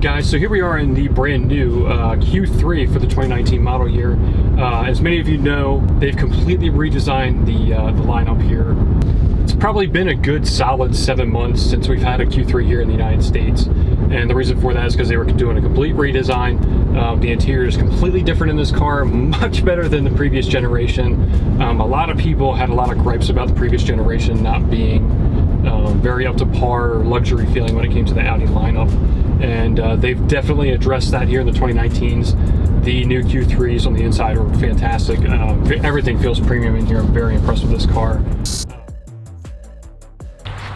guys, so here we are in the brand new Q3 for the 2019 model year. As many of you know, they've completely redesigned the lineup here. It's probably been a good solid 7 months since we've had a Q3 here in the United States. And the reason for that is because they were doing a complete redesign. The interior is completely different in this car, much better than the previous generation. A lot of people had a lot of gripes about the previous generation not being very up to par or luxury feeling when it came to the Audi lineup. And they've definitely addressed that here in the 2019s. The new Q3s on the inside are fantastic. Everything feels premium in here. I'm very impressed with this car.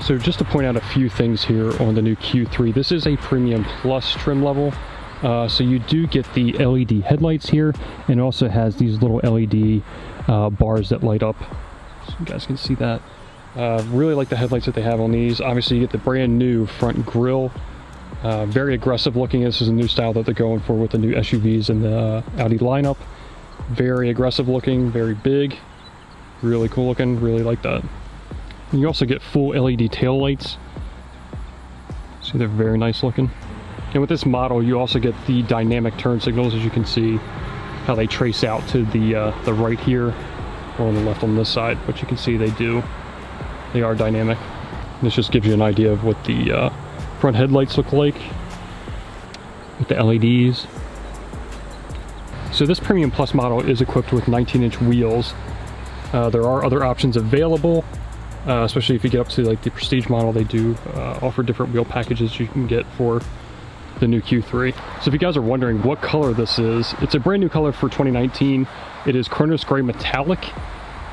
So just to point out a few things here on the new Q3, this is a Premium Plus trim level. So you do get the LED headlights here, and it also has these little LED bars that light up. So you guys can see that. Really like the headlights that they have on these. Obviously you get the brand new front grille. Very aggressive looking. This is a new style that they're going for with the new SUVs in the Audi lineup. Very aggressive looking, very big, really cool looking, really like that. You also get full LED tail lights. See, they're very nice looking. And with this model, you also get the dynamic turn signals, as you can see how they trace out to the right here, or on the left on this side. But you can see they are dynamic. And this just gives you an idea of what the front headlights look like with the LEDs. So this Premium Plus model is equipped with 19-inch wheels. There are other options available. Especially if you get up to like the Prestige model, they do offer different wheel packages you can get for the new Q3. So if you guys are wondering what color this is, it's a brand new color for 2019. It is Kronos Gray Metallic,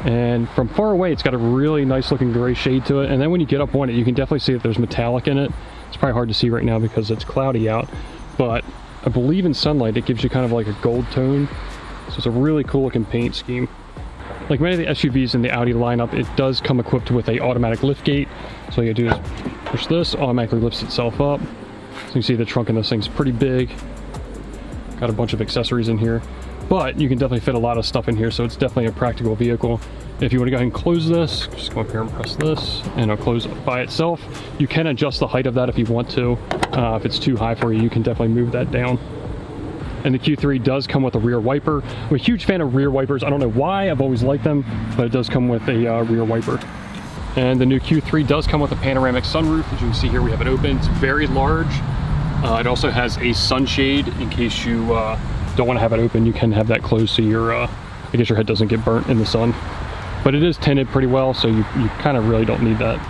and from far away it's got a really nice looking gray shade to it, and then when you get up on it you can definitely see that there's metallic in it. It's probably hard to see right now because it's cloudy out, but I believe in sunlight it gives you kind of like a gold tone. So it's a really cool looking paint scheme. Like many of the SUVs in the Audi lineup, it does come equipped with a automatic lift gate. So all you do is push this, automatically lifts itself up. So you can see the trunk in this thing's pretty big. Got a bunch of accessories in here, but you can definitely fit a lot of stuff in here, so it's definitely a practical vehicle. If you want to go ahead and close this, just go up here and press this, and it'll close by itself. You can adjust the height of that if you want to. If it's too high for you, you can definitely move that down. And the Q3 does come with a rear wiper. I'm a huge fan of rear wipers. I don't know why, I've always liked them, but it does come with a rear wiper. And the new Q3 does come with a panoramic sunroof. As you can see here, we have it open. It's very large. It also has a sunshade in case you don't want to have it open. You can have that closed so I guess your head doesn't get burnt in the sun. But it is tinted pretty well, so you kind of really don't need that.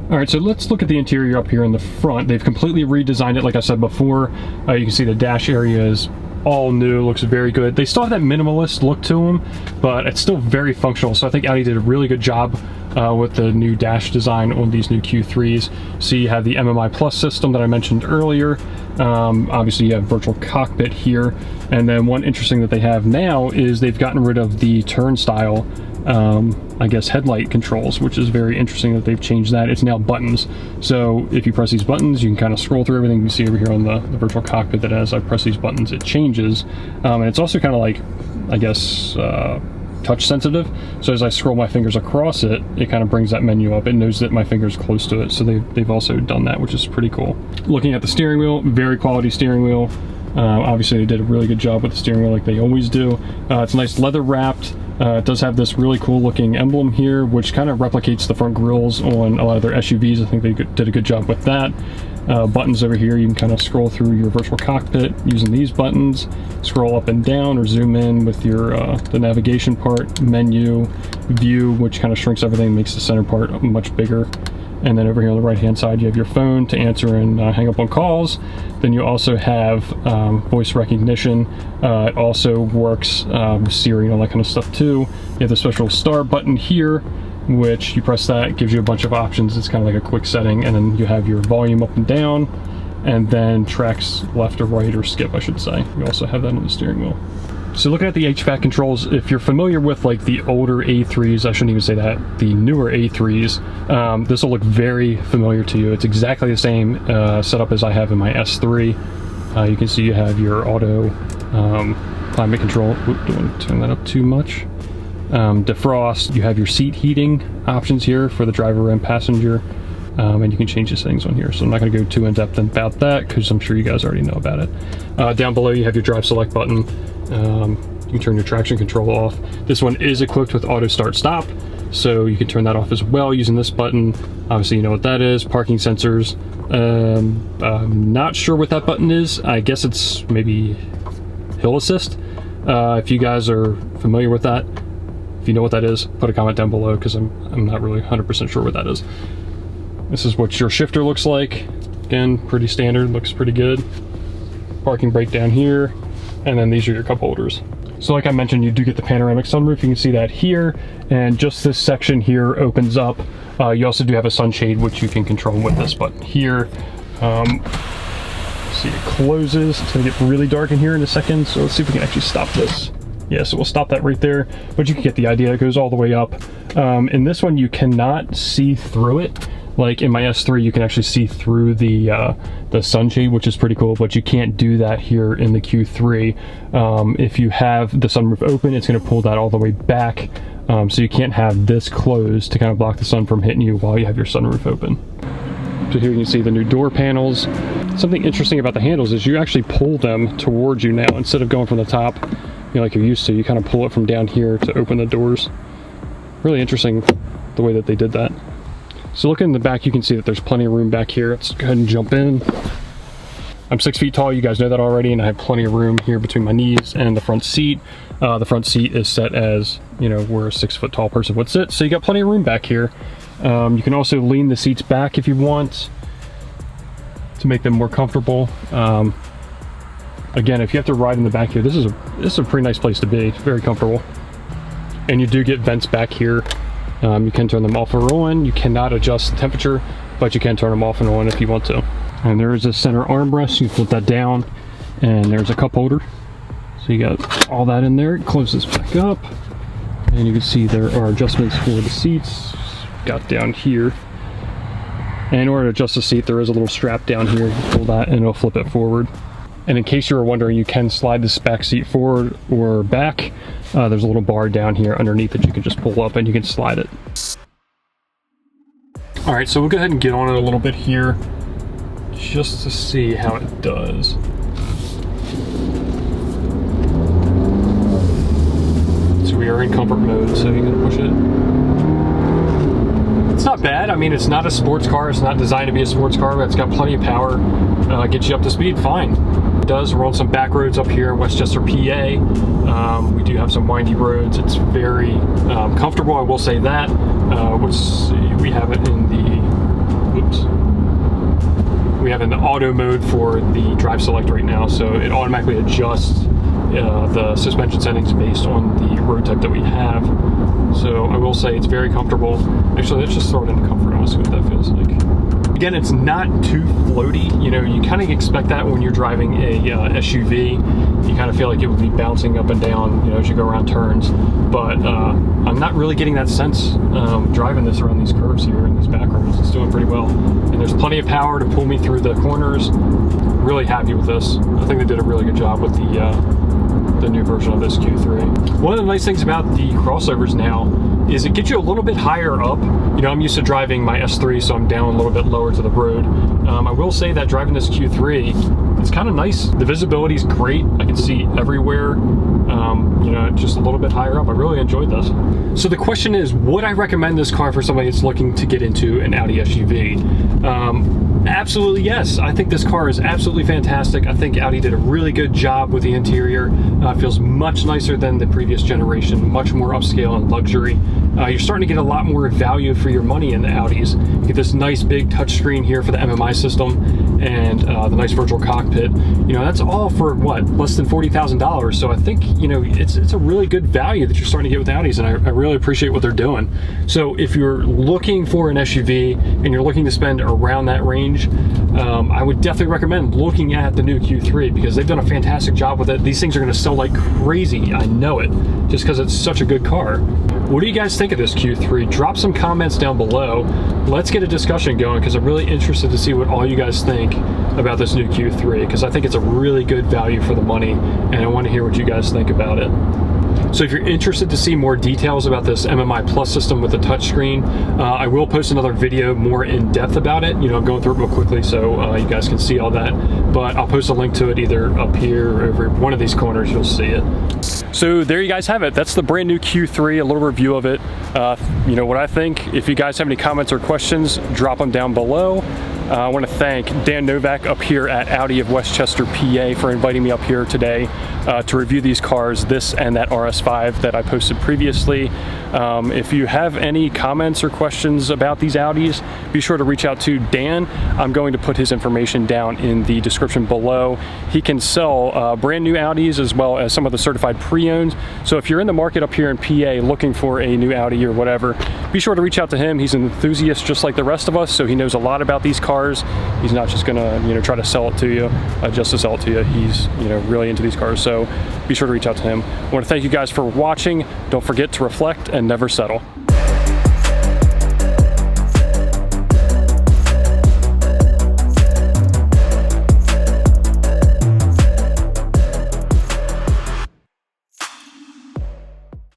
All right, so let's look at the interior up here in the front. They've completely redesigned it, like I said before. You can see the dash area is all new, looks very good. They still have that minimalist look to them, but it's still very functional. So I think Audi did a really good job with the new dash design on these new Q3s. So you have the MMI Plus system that I mentioned earlier. Obviously you have virtual cockpit here. And then one interesting that they have now is they've gotten rid of the turnstile I guess headlight controls, which is very interesting that they've changed that. It's now buttons. So if you press these buttons, you can kind of scroll through everything you see over here on the virtual cockpit, that as I press these buttons, it changes. And it's also kind of like, I guess, touch sensitive. So as I scroll my fingers across it, it kind of brings that menu up. It knows that my finger's close to it. So they've also done that, which is pretty cool. Looking at the steering wheel, very quality steering wheel. Obviously they did a really good job with the steering wheel like they always do. It's nice leather wrapped. It does have this really cool looking emblem here, which kind of replicates the front grills on a lot of their SUVs. I think they did a good job with that. Buttons over here, you can kind of scroll through your virtual cockpit using these buttons, scroll up and down or zoom in with your the navigation part, menu, view, which kind of shrinks everything, makes the center part much bigger. And then over here on the right hand side, you have your phone to answer and hang up on calls. Then you also have voice recognition. It also works with Siri and all that kind of stuff too. You have the special start button here, which you press that, it gives you a bunch of options. It's kind of like a quick setting. And then you have your volume up and down, and then tracks left or right, or skip I should say. You also have that on the steering wheel. So looking at the HVAC controls, if you're familiar with like the older A3s, I shouldn't even say that, the newer A3s, this will look very familiar to you. It's exactly the same setup as I have in my S3. You can see you have your auto climate control. Oops, don't want to turn that up too much. Defrost, you have your seat heating options here for the driver and passenger. and you can change the settings on here. So I'm not going to go too in-depth about that because I'm sure you guys already know about it. Down below you have your drive select button. You can turn your traction control off. This one is equipped with auto start stop, so you can turn that off as well using this button. Obviously you know what that is. Parking sensors. I'm not sure what that button is. I guess it's maybe hill assist. If you guys are familiar with that, if you know what that is, put a comment down below because I'm not really 100% sure what that is. This is what your shifter looks like. Again, pretty standard, looks pretty good. Parking brake down here, and then these are your cup holders. So like I mentioned, you do get the panoramic sunroof. You can see that here, and just this section here opens up. You also do have a sunshade, which you can control with this button here. See, it closes. It's gonna get really dark in here in a second, so let's see if we can actually stop this. Yeah, so we'll stop that right there, but you can get the idea. It goes all the way up. In this one, you cannot see through it. Like in my S3, you can actually see through the sunshade, which is pretty cool, but you can't do that here in the Q3. If you have the sunroof open, it's gonna pull that all the way back. So you can't have this closed to kind of block the sun from hitting you while you have your sunroof open. So here you can see the new door panels. Something interesting about the handles is you actually pull them towards you now instead of going from the top, you know, like you're used to. You kind of pull it from down here to open the doors. Really interesting the way that they did that. So looking in the back, you can see that there's plenty of room back here. Let's go ahead and jump in. I'm 6 feet tall, you guys know that already, and I have plenty of room here between my knees and the front seat. The front seat is set as, you know, where a 6 foot tall person would sit. So you got plenty of room back here. You can also lean the seats back if you want to make them more comfortable. Again, if you have to ride in the back here, this is a pretty nice place to be. It's very comfortable. And you do get vents back here. You can turn them off or on. You cannot adjust the temperature, but you can turn them off and on if you want to. And there is a center armrest. You flip that down, and there's a cup holder. So you got all that in there. Close this back up, and you can see there are adjustments for the seats. Got down here. And in order to adjust the seat, there is a little strap down here. You pull that, and it'll flip it forward. And in case you were wondering, you can slide this back seat forward or back. There's a little bar down here underneath that you can just pull up and you can slide it. All right, so we'll go ahead and get on it a little bit here just to see how it does. So we are in comfort mode, so you can push it. It's not bad. I mean, it's not a sports car. It's not designed to be a sports car, but it's got plenty of power. Gets you up to speed fine. It does. We're on some back roads up here in Westchester, PA. We do have some windy roads. It's very comfortable, I will say that. We have it in we have in the auto mode for the drive select right now, so it automatically adjusts the suspension settings based on the road type that we have. So I will say it's very comfortable. Actually, let's just throw it into comfort. I want to see what that feels like. Again, it's not too floaty. You know, you kind of expect that when you're driving a SUV. You kind of feel like it would be bouncing up and down, you know, as you go around turns. But I'm not really getting that sense driving this around these curves here in these back roads. It's doing pretty well. And there's plenty of power to pull me through the corners. Really happy with this. I think they did a really good job with the new version of this Q3. One of the nice things about the crossovers now is it gets you a little bit higher up. You know, I'm used to driving my S3, so I'm down a little bit lower to the road. I will say that driving this Q3, it's kind of nice. The visibility is great. I can see everywhere. You know, just a little bit higher up. I really enjoyed this. So the question is, would I recommend this car for somebody that's looking to get into an Audi SUV? Absolutely yes. I think this car is absolutely fantastic. I think Audi did a really good job with the interior. It feels much nicer than the previous generation, much more upscale and luxury. You're starting to get a lot more value for your money in the Audis. You get this nice big touchscreen here for the MMI system and the nice virtual cockpit. You know, that's all for what, less than $40,000. So I think, you know, it's a really good value that you're starting to get with Audis, and I really appreciate what they're doing. So if you're looking for an SUV and you're looking to spend around that range, I would definitely recommend looking at the new Q3 because they've done a fantastic job with it. These things are going to sell like crazy. I know it, just because it's such a good car. What do you guys think of this Q3? Drop some comments down below. Let's get a discussion going because I'm really interested to see what all you guys think about this new Q3 because I think it's a really good value for the money and I want to hear what you guys think about it. So if you're interested to see more details about this MMI Plus system with the touchscreen, I will post another video more in depth about it. You know, I'm going through it real quickly so you guys can see all that. But I'll post a link to it either up here or over one of these corners, you'll see it. So there you guys have it. That's the brand new Q3, a little review of it. You know what I think. If you guys have any comments or questions, drop them down below. I want to thank Dan Novak up here at Audi of Westchester, PA for inviting me up here today to review these cars, this and that RS5 that I posted previously. If you have any comments or questions about these Audis, be sure to reach out to Dan. I'm going to put his information down in the description below. He can sell brand new Audis as well as some of the certified pre-owned. So if you're in the market up here in PA looking for a new Audi or whatever, be sure to reach out to him. He's an enthusiast just like the rest of us, so he knows a lot about these cars. He's not just gonna, you know, try to sell it to you just to sell it to you. He's, you know, really into these cars, so be sure to reach out to him. I want to thank you guys for watching. Don't forget to reflect and never settle.